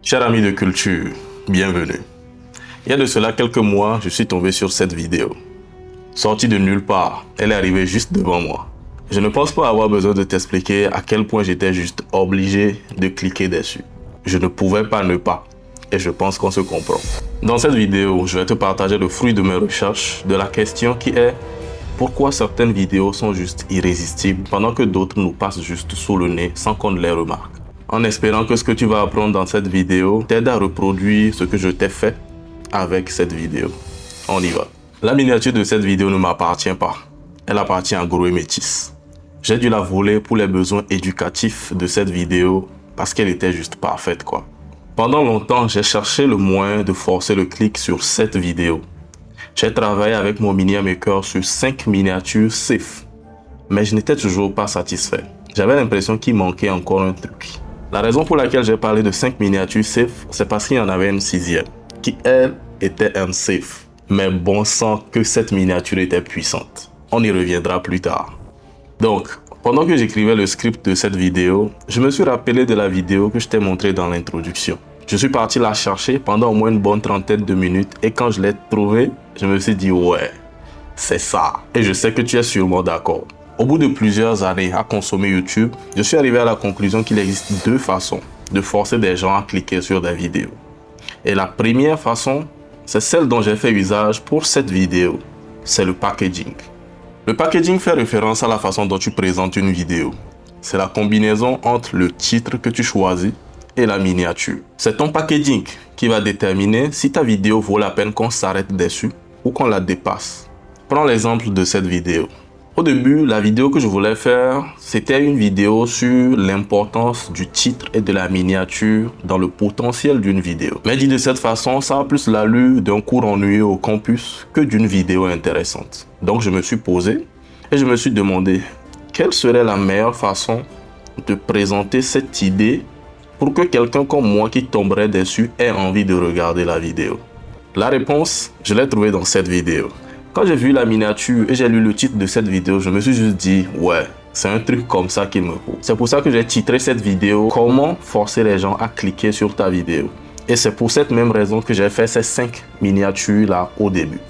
Chers amis de culture, bienvenue. Il y a de cela quelques mois, je suis tombé sur cette vidéo. Sortie de nulle part, elle est arrivée juste devant moi. Je ne pense pas avoir besoin de t'expliquer à quel point j'étais juste obligé de cliquer dessus. Je ne pouvais pas ne pas, et je pense qu'on se comprend. Dans cette vidéo, je vais te partager le fruit de mes recherches de la question qui est pourquoi certaines vidéos sont juste irrésistibles pendant que d'autres nous passent juste sous le nez sans qu'on ne les remarque. En espérant que ce que tu vas apprendre dans cette vidéo t'aide à reproduire ce que je t'ai fait avec cette vidéo. On y va. La miniature de cette vidéo ne m'appartient pas. Elle appartient à Gros et Métis. J'ai dû la voler pour les besoins éducatifs de cette vidéo parce qu'elle était juste parfaite quoi. Pendant longtemps, j'ai cherché le moyen de forcer le clic sur cette vidéo. J'ai travaillé avec mon Mini Maker sur 5 miniatures safe. Mais je n'étais toujours pas satisfait. J'avais l'impression qu'il manquait encore un truc. La raison pour laquelle j'ai parlé de 5 miniatures safe, c'est parce qu'il y en avait une 6e, qui elle était unsafe. Mais bon sang que cette miniature était puissante. On y reviendra plus tard. Donc, pendant que j'écrivais le script de cette vidéo, je me suis rappelé de la vidéo que je t'ai montrée dans l'introduction. Je suis parti la chercher pendant au moins une bonne trentaine de minutes et quand je l'ai trouvée, je me suis dit ouais, c'est ça. Et je sais que tu es sûrement d'accord. Au bout de plusieurs années à consommer YouTube, je suis arrivé à la conclusion qu'il existe deux façons de forcer des gens à cliquer sur des vidéos. Et la première façon, c'est celle dont j'ai fait usage pour cette vidéo. C'est le packaging. Le packaging fait référence à la façon dont tu présentes une vidéo. C'est la combinaison entre le titre que tu choisis et la miniature. C'est ton packaging qui va déterminer si ta vidéo vaut la peine qu'on s'arrête dessus ou qu'on la dépasse. Prends l'exemple de cette vidéo. Au début, la vidéo que je voulais faire, c'était une vidéo sur l'importance du titre et de la miniature dans le potentiel d'une vidéo. Mais dit de cette façon, ça a plus l'allure d'un cours ennuyeux au campus que d'une vidéo intéressante. Donc je me suis posé et je me suis demandé quelle serait la meilleure façon de présenter cette idée pour que quelqu'un comme moi qui tomberait dessus ait envie de regarder la vidéo. La réponse, je l'ai trouvée dans cette vidéo. Quand j'ai vu la miniature et j'ai lu le titre de cette vidéo, je me suis juste dit, ouais, c'est un truc comme ça qu'il me faut. C'est pour ça que j'ai titré cette vidéo, comment forcer les gens à cliquer sur ta vidéo. Et c'est pour cette même raison que j'ai fait ces 5 miniatures là au début.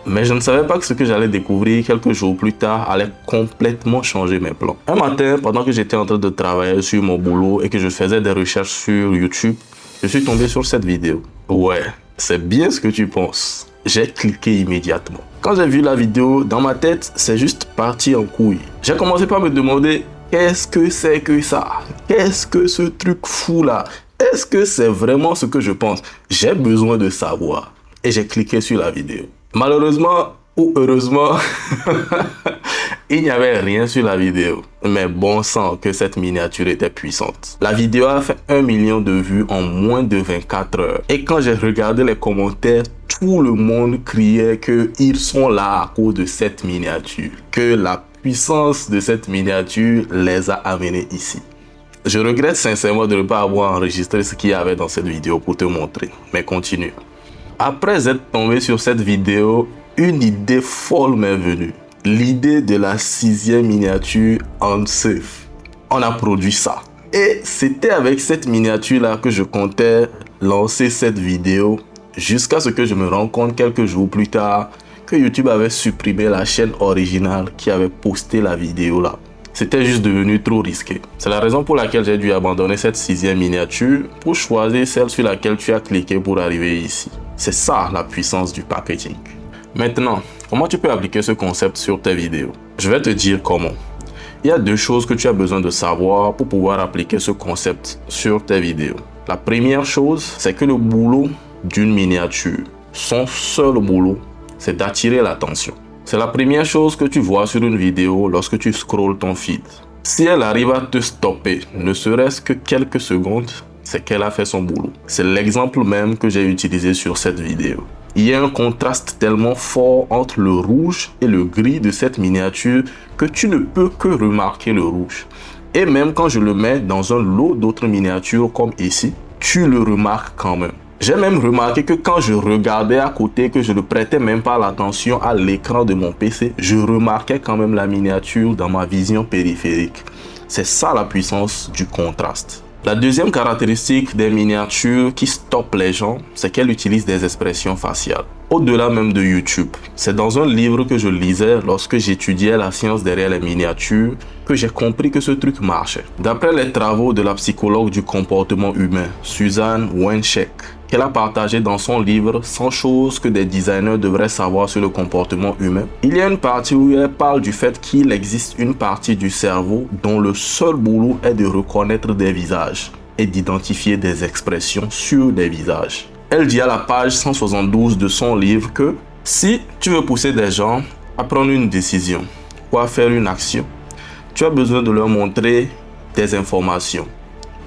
Mais je ne savais pas que ce que j'allais découvrir quelques jours plus tard allait complètement changer mes plans. Un matin, pendant que j'étais en train de travailler sur mon boulot et que je faisais des recherches sur YouTube, je suis tombé sur cette vidéo. Ouais, c'est bien ce que tu penses. J'ai cliqué immédiatement. Quand j'ai vu la vidéo, dans ma tête, c'est juste parti en couille. J'ai commencé par me demander, qu'est-ce que c'est que ça? Qu'est-ce que ce truc fou là? Est-ce que c'est vraiment ce que je pense? J'ai besoin de savoir. Et j'ai cliqué sur la vidéo. Malheureusement ou heureusement, il n'y avait rien sur la vidéo. Mais bon sang que cette miniature était puissante. La vidéo a fait 1 million de vues en moins de 24 heures. Et quand j'ai regardé les commentaires, tout le monde criait qu'ils sont là à cause de cette miniature. Que la puissance de cette miniature les a amenés ici. Je regrette sincèrement de ne pas avoir enregistré ce qu'il y avait dans cette vidéo pour te montrer. Mais continue. Après être tombé sur cette vidéo, une idée folle m'est venue. L'idée de la 6e miniature unsafe. On a produit ça. Et c'était avec cette miniature-là que je comptais lancer cette vidéo jusqu'à ce que je me rende compte quelques jours plus tard que YouTube avait supprimé la chaîne originale qui avait posté la vidéo-là. C'était juste devenu trop risqué. C'est la raison pour laquelle j'ai dû abandonner cette 6e miniature pour choisir celle sur laquelle tu as cliqué pour arriver ici. C'est ça la puissance du packaging. Maintenant, comment tu peux appliquer ce concept sur tes vidéos? Je vais te dire comment. Il y a 2 choses que tu as besoin de savoir pour pouvoir appliquer ce concept sur tes vidéos. La première chose, c'est que le boulot d'une miniature, son seul boulot, c'est d'attirer l'attention. C'est la première chose que tu vois sur une vidéo lorsque tu scrolles ton feed. Si elle arrive à te stopper, ne serait-ce que quelques secondes, c'est qu'elle a fait son boulot. C'est l'exemple même que j'ai utilisé sur cette vidéo. Il y a un contraste tellement fort entre le rouge et le gris de cette miniature que tu ne peux que remarquer le rouge. Et même quand je le mets dans un lot d'autres miniatures comme ici, tu le remarques quand même. J'ai même remarqué que quand je regardais à côté, que je ne prêtais même pas l'attention à l'écran de mon PC, je remarquais quand même la miniature dans ma vision périphérique. C'est ça la puissance du contraste. La deuxième caractéristique des miniatures qui stoppe les gens, c'est qu'elles utilisent des expressions faciales. Au-delà même de YouTube. C'est dans un livre que je lisais lorsque j'étudiais la science derrière les miniatures que j'ai compris que ce truc marchait. D'après les travaux de la psychologue du comportement humain, Suzanne Winchek, qu'elle a partagé dans son livre « 100 choses que des designers devraient savoir sur le comportement humain », il y a une partie où elle parle du fait qu'il existe une partie du cerveau dont le seul boulot est de reconnaître des visages et d'identifier des expressions sur des visages. Elle dit à la page 172 de son livre que si tu veux pousser des gens à prendre une décision ou à faire une action, tu as besoin de leur montrer des informations,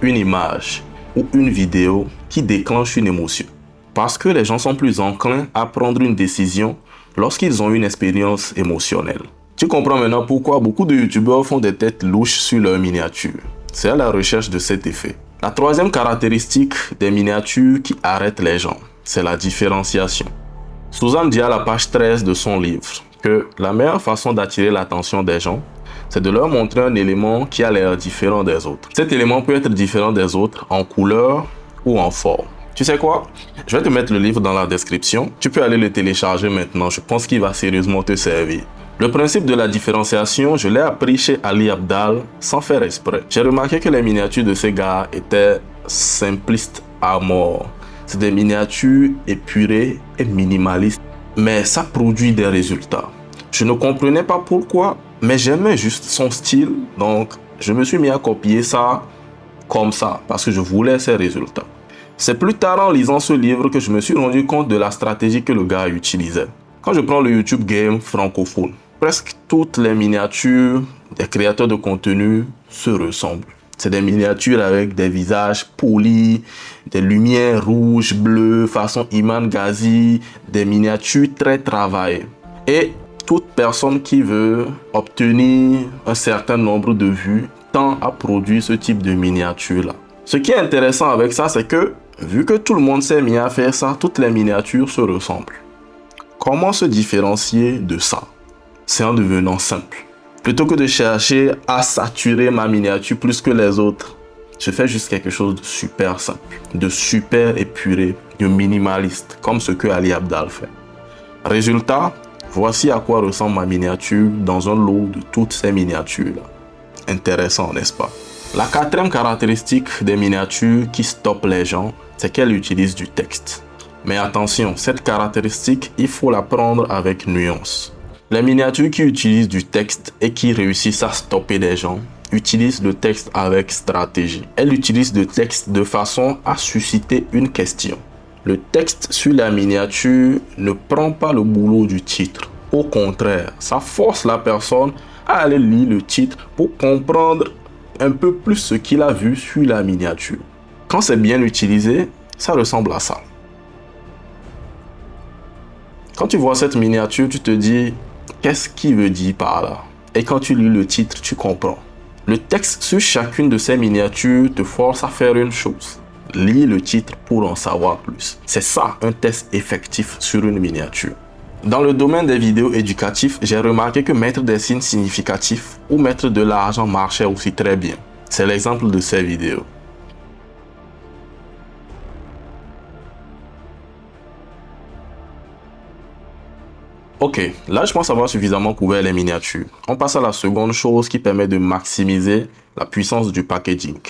une image ou une vidéo qui déclenche une émotion. Parce que les gens sont plus enclins à prendre une décision lorsqu'ils ont une expérience émotionnelle. Tu comprends maintenant pourquoi beaucoup de youtubeurs font des têtes louches sur leurs miniatures. C'est à la recherche de cet effet. La troisième caractéristique des miniatures qui arrêtent les gens, c'est la différenciation. Suzanne dit à la page 13 de son livre que la meilleure façon d'attirer l'attention des gens, c'est de leur montrer un élément qui a l'air différent des autres. Cet élément peut être différent des autres en couleur ou en forme. Tu sais quoi? Je vais te mettre le livre dans la description. Tu peux aller le télécharger maintenant. Je pense qu'il va sérieusement te servir. Le principe de la différenciation, je l'ai appris chez Ali Abdaal sans faire exprès. J'ai remarqué que les miniatures de ces gars étaient simplistes à mort. C'est des miniatures épurées et minimalistes, mais ça produit des résultats. Je ne comprenais pas pourquoi, mais j'aimais juste son style, donc je me suis mis à copier ça comme ça, parce que je voulais ces résultats. C'est plus tard en lisant ce livre que je me suis rendu compte de la stratégie que le gars utilisait. Quand je prends le YouTube Game francophone, presque toutes les miniatures des créateurs de contenu se ressemblent. C'est des miniatures avec des visages polis, des lumières rouges, bleues, façon Iman Ghazi, des miniatures très travaillées. Et toute personne qui veut obtenir un certain nombre de vues tend à produire ce type de miniature-là. Ce qui est intéressant avec ça, c'est que, vu que tout le monde s'est mis à faire ça, toutes les miniatures se ressemblent. Comment se différencier de ça? C'est en devenant simple. Plutôt que de chercher à saturer ma miniature plus que les autres, je fais juste quelque chose de super simple, de super épuré, de minimaliste, comme ce que Ali Abdaal fait. Résultat, voici à quoi ressemble ma miniature dans un lot de toutes ces miniatures-là. Intéressant, n'est-ce pas? La quatrième caractéristique des miniatures qui stoppe les gens, c'est qu'elles utilisent du texte. Mais attention, cette caractéristique, il faut la prendre avec nuance. Les miniatures qui utilisent du texte et qui réussissent à stopper les gens utilisent le texte avec stratégie. Elles utilisent le texte de façon à susciter une question. Le texte sur la miniature ne prend pas le boulot du titre. Au contraire, ça force la personne à aller lire le titre pour comprendre un peu plus ce qu'il a vu sur la miniature. Quand c'est bien utilisé, ça ressemble à ça. Quand tu vois cette miniature, tu te dis, qu'est-ce qu'il veut dire par là? Et quand tu lis le titre, tu comprends. Le texte sur chacune de ces miniatures te force à faire une chose. Lis le titre pour en savoir plus. C'est ça, un test effectif sur une miniature. Dans le domaine des vidéos éducatives, j'ai remarqué que mettre des signes significatifs ou mettre de l'argent marchait aussi très bien. C'est l'exemple de ces vidéos. Ok, là je pense avoir suffisamment couvert les miniatures. On passe à la seconde chose qui permet de maximiser la puissance du packaging.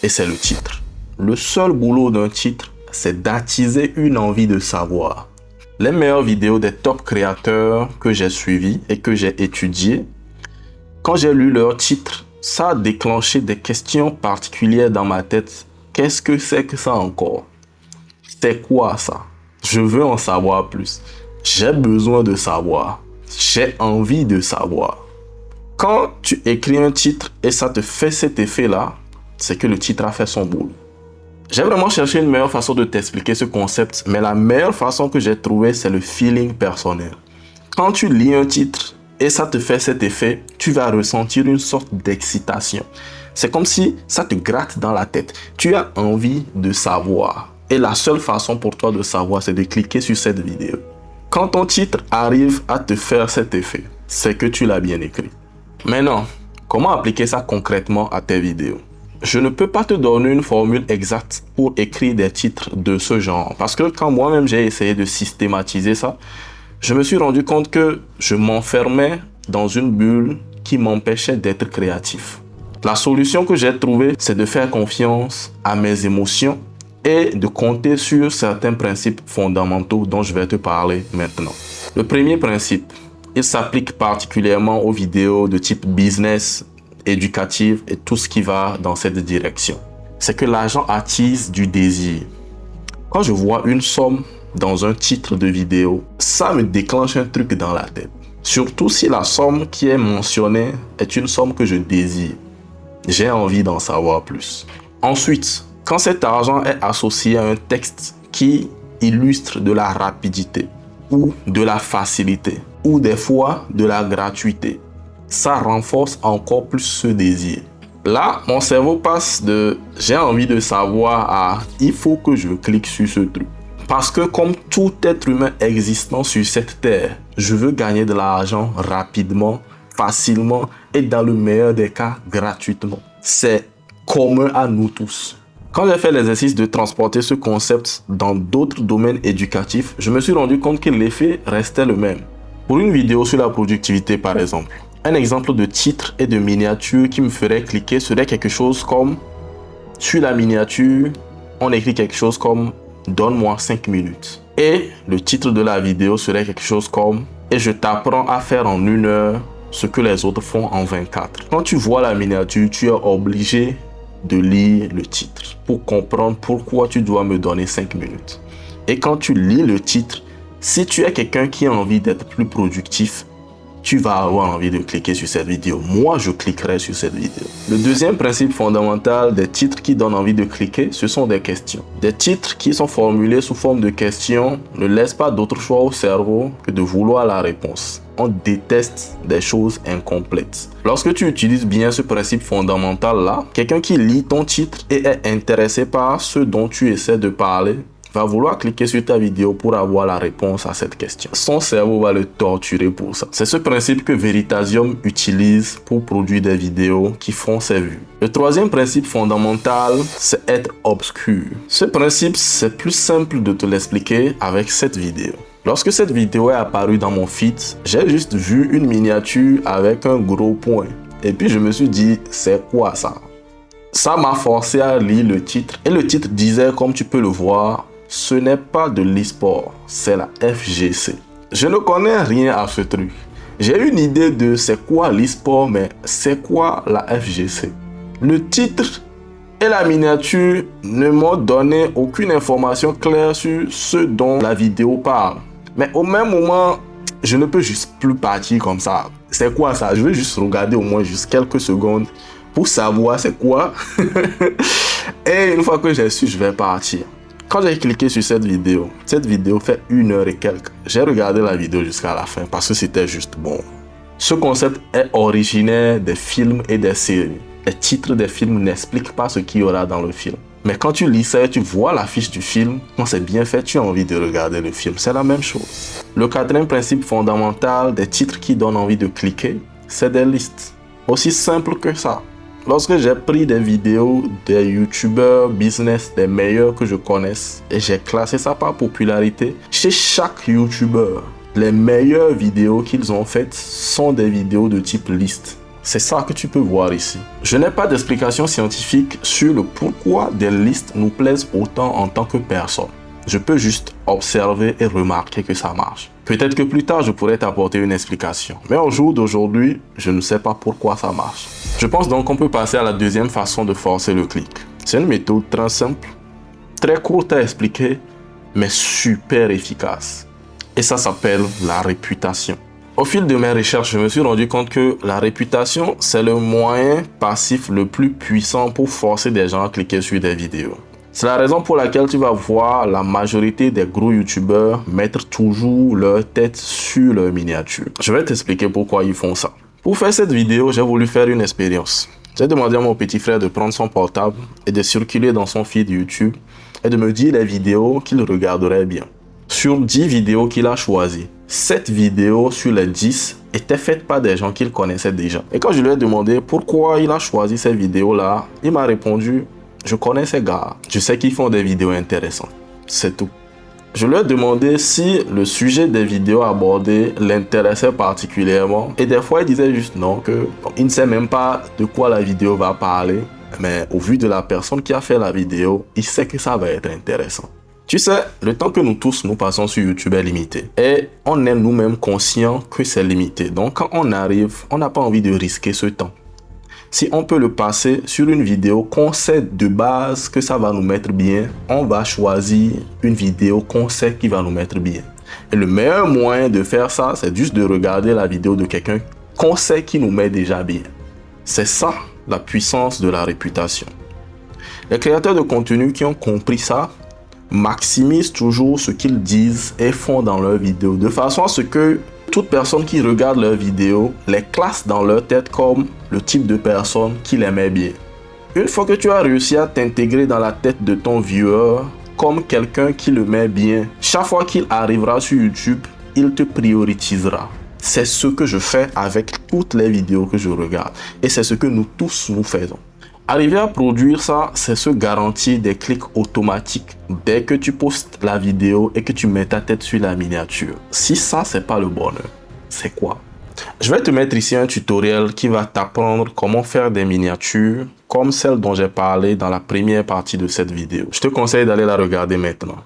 Et c'est le titre. Le seul boulot d'un titre, c'est d'attiser une envie de savoir. Les meilleures vidéos des top créateurs que j'ai suivis et que j'ai étudiées, quand j'ai lu leur titre, ça a déclenché des questions particulières dans ma tête. Qu'est-ce que c'est que ça encore? C'est quoi ça? Je veux en savoir plus. J'ai besoin de savoir. J'ai envie de savoir. Quand tu écris un titre et ça te fait cet effet-là, c'est que le titre a fait son boulot. J'ai vraiment cherché une meilleure façon de t'expliquer ce concept, mais la meilleure façon que j'ai trouvée, c'est le feeling personnel. Quand tu lis un titre et ça te fait cet effet, tu vas ressentir une sorte d'excitation. C'est comme si ça te gratte dans la tête. Tu as envie de savoir. Et la seule façon pour toi de savoir, c'est de cliquer sur cette vidéo. Quand ton titre arrive à te faire cet effet, c'est que tu l'as bien écrit. Maintenant, comment appliquer ça concrètement à tes vidéos? Je ne peux pas te donner une formule exacte pour écrire des titres de ce genre. Parce que quand moi-même j'ai essayé de systématiser ça, je me suis rendu compte que je m'enfermais dans une bulle qui m'empêchait d'être créatif. La solution que j'ai trouvée, c'est de faire confiance à mes émotions et de compter sur certains principes fondamentaux dont je vais te parler maintenant. Le premier principe, il s'applique particulièrement aux vidéos de type business, éducative et tout ce qui va dans cette direction. C'est que l'argent attise du désir. Quand je vois une somme dans un titre de vidéo, ça me déclenche un truc dans la tête. Surtout si la somme qui est mentionnée est une somme que je désire. J'ai envie d'en savoir plus. Ensuite, quand cet argent est associé à un texte qui illustre de la rapidité ou de la facilité ou des fois de la gratuité, ça renforce encore plus ce désir. Là, mon cerveau passe de « j'ai envie de savoir » à « il faut que je clique sur ce truc ». Parce que comme tout être humain existant sur cette terre, je veux gagner de l'argent rapidement, facilement et dans le meilleur des cas, gratuitement. C'est commun à nous tous. Quand j'ai fait l'exercice de transporter ce concept dans d'autres domaines éducatifs, je me suis rendu compte que l'effet restait le même. Pour une vidéo sur la productivité par exemple, un exemple de titre et de miniature qui me ferait cliquer serait quelque chose comme « Sur la miniature, on écrit quelque chose comme « Donne-moi 5 minutes ». Et le titre de la vidéo serait quelque chose comme « Et je t'apprends à faire en 1 heure ce que les autres font en 24 ». Quand tu vois la miniature, tu es obligé de lire le titre pour comprendre pourquoi tu dois me donner 5 minutes. Et quand tu lis le titre, si tu es quelqu'un qui a envie d'être plus productif, tu vas avoir envie de cliquer sur cette vidéo. Moi, je cliquerai sur cette vidéo. Le deuxième principe fondamental des titres qui donnent envie de cliquer, ce sont des questions. Des titres qui sont formulés sous forme de questions ne laissent pas d'autre choix au cerveau que de vouloir la réponse. On déteste des choses incomplètes. Lorsque tu utilises bien ce principe fondamental-là, quelqu'un qui lit ton titre et est intéressé par ce dont tu essaies de parler, va vouloir cliquer sur ta vidéo pour avoir la réponse à cette question. Son cerveau va le torturer pour ça. C'est ce principe que Veritasium utilise pour produire des vidéos qui font ses vues. Le troisième principe fondamental, c'est être obscur. Ce principe, c'est plus simple de te l'expliquer avec cette vidéo. Lorsque cette vidéo est apparue dans mon feed, j'ai juste vu une miniature avec un gros point. Et puis je me suis dit, c'est quoi ça? Ça m'a forcé à lire le titre. Et le titre disait, comme tu peux le voir, ce n'est pas de l'e-sport, c'est la FGC. Je ne connais rien à ce truc. J'ai une idée de c'est quoi l'e-sport, mais c'est quoi la FGC? Le titre et la miniature ne m'ont donné aucune information claire sur ce dont la vidéo parle. Mais au même moment, je ne peux juste plus partir comme ça. C'est quoi ça? Je vais juste regarder au moins juste quelques secondes pour savoir c'est quoi. Et une fois que j'ai su, je vais partir. Quand j'ai cliqué sur cette vidéo fait 1 heure et quelques. J'ai regardé la vidéo jusqu'à la fin parce que c'était juste bon. Ce concept est originaire des films et des séries. Les titres des films n'expliquent pas ce qu'il y aura dans le film. Mais quand tu lis ça et tu vois l'affiche du film, quand c'est bien fait, tu as envie de regarder le film. C'est la même chose. Le quatrième principe fondamental des titres qui donnent envie de cliquer, c'est des listes. Aussi simple que ça. Lorsque j'ai pris des vidéos des youtubeurs business, des meilleurs que je connaisse, et j'ai classé ça par popularité, chez chaque youtubeur, les meilleures vidéos qu'ils ont faites sont des vidéos de type liste. C'est ça que tu peux voir ici. Je n'ai pas d'explication scientifique sur le pourquoi des listes nous plaisent autant en tant que personne. Je peux juste observer et remarquer que ça marche. Peut-être que plus tard, je pourrais t'apporter une explication. Mais au jour d'aujourd'hui, je ne sais pas pourquoi ça marche. Je pense donc qu'on peut passer à la deuxième façon de forcer le clic. C'est une méthode très simple, très courte à expliquer, mais super efficace. Et ça s'appelle la réputation. Au fil de mes recherches, je me suis rendu compte que la réputation, c'est le moyen passif le plus puissant pour forcer des gens à cliquer sur des vidéos. C'est la raison pour laquelle tu vas voir la majorité des gros youtubeurs mettre toujours leur tête sur leur miniature. Je vais t'expliquer pourquoi ils font ça. Pour faire cette vidéo, j'ai voulu faire une expérience. J'ai demandé à mon petit frère de prendre son portable et de circuler dans son feed YouTube et de me dire les vidéos qu'il regarderait bien. Sur 10 vidéos qu'il a choisies, 7 vidéos sur les 10 étaient faites par des gens qu'il connaissait déjà. Et quand je lui ai demandé pourquoi il a choisi ces vidéos-là, il m'a répondu « Je connais ces gars, je sais qu'ils font des vidéos intéressantes. » C'est tout. Je lui ai demandé si le sujet des vidéos abordées l'intéressait particulièrement. Et des fois, il disait juste non, qu'il ne sait même pas de quoi la vidéo va parler. Mais au vu de la personne qui a fait la vidéo, il sait que ça va être intéressant. Tu sais, le temps que nous tous nous passons sur YouTube est limité. Et on est nous-mêmes conscients que c'est limité. Donc quand on arrive, on n'a pas envie de risquer ce temps. Si on peut le passer sur une vidéo qu'on sait de base que ça va nous mettre bien, on va choisir une vidéo qu'on sait qui va nous mettre bien. Et le meilleur moyen de faire ça, c'est juste de regarder la vidéo de quelqu'un qu'on sait qui nous met déjà bien. C'est ça, la puissance de la réputation. Les créateurs de contenu qui ont compris ça, maximisent toujours ce qu'ils disent et font dans leurs vidéos, de façon à ce que toute personne qui regarde leurs vidéos les classe dans leur tête comme le type de personne qu'il aimait bien. Une fois que tu as réussi à t'intégrer dans la tête de ton viewer comme quelqu'un qui le met bien, chaque fois qu'il arrivera sur YouTube, il te prioritisera. C'est ce que je fais avec toutes les vidéos que je regarde. Et c'est ce que nous tous nous faisons. Arriver à produire ça, c'est se garantir des clics automatiques dès que tu postes la vidéo et que tu mets ta tête sur la miniature. Si ça, c'est pas le bonheur, c'est quoi? Je vais te mettre ici un tutoriel qui va t'apprendre comment faire des miniatures comme celle dont j'ai parlé dans la première partie de cette vidéo. Je te conseille d'aller la regarder maintenant.